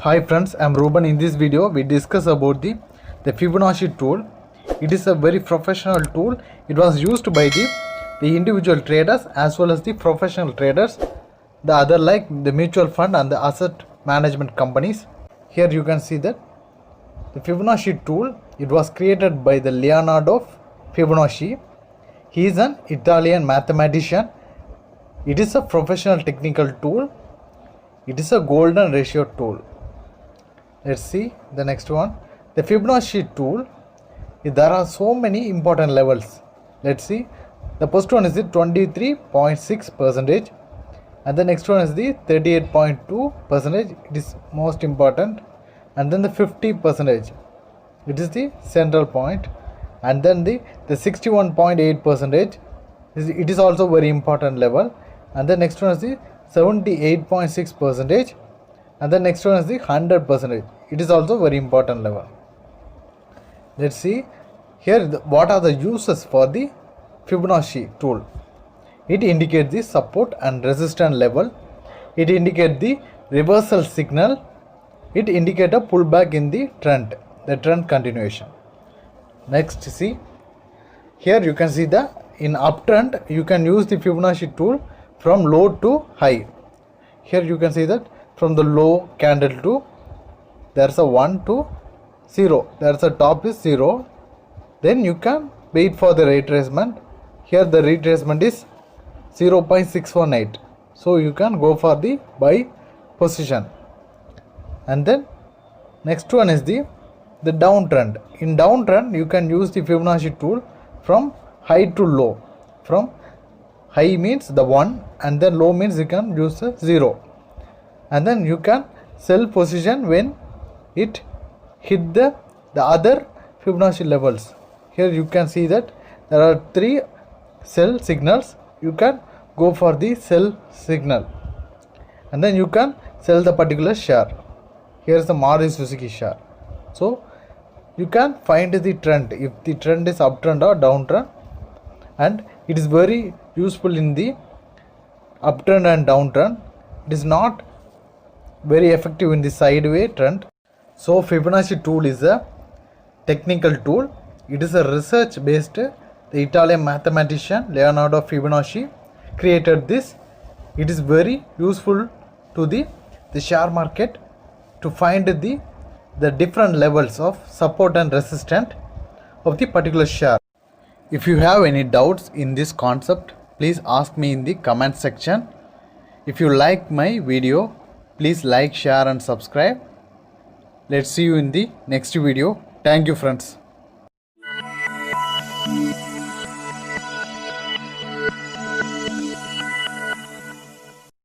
Hi friends, I am Ruben. In this video we discuss about the Fibonacci tool. It is a very professional tool. It was used by the individual traders as well as the professional traders, the other like the mutual fund and the asset management companies. Here you can see that the Fibonacci tool, it was created by the Leonardo Fibonacci. He is an Italian mathematician. It is a professional technical tool. It is a golden ratio tool. Let's see the next one. The Fibonacci tool, there are so many important levels. Let's see. The first one is the 23.6%, and the next one is the 38.2%. It is most important, and then the 50%. It is the central point, and then the 61.8%. It is also very important level, and the next one is the 78.6%. And the next one is the 100%. It is also very important level. Let's see here what are the uses for the Fibonacci tool. It indicates the support and resistance level. It indicates the reversal signal. It indicates a pullback in the trend continuation. Next, see here you can see in uptrend you can use the Fibonacci tool from low to high. Here you can see that from the low candle to there's a 1 to 0, there's a top is 0, then you can wait for the retracement. Here the retracement is 0.618, so you can go for the buy position. And then next one is the downtrend. In downtrend you can use the Fibonacci tool from high to low. From high means the 1 and then low means you can use the 0. And then you can sell position when it hit the other Fibonacci levels. Here you can see that there are 3 sell signals. You can go for the sell signal, and then you can sell the particular share. Here is the Maruti Suzuki share. So you can find the trend, if the trend is uptrend or downtrend, and it is very useful in the uptrend and downtrend. It is not very effective in the sideways trend. So Fibonacci tool is a technical tool. It is a research based. The Italian mathematician Leonardo Fibonacci created this. It is very useful to the share market to find the different levels of support and resistance of the particular share. If you have any doubts in this concept, please ask me in the comment section. If you like my video, please like, share and subscribe. Let's see you in the next video. Thank you friends.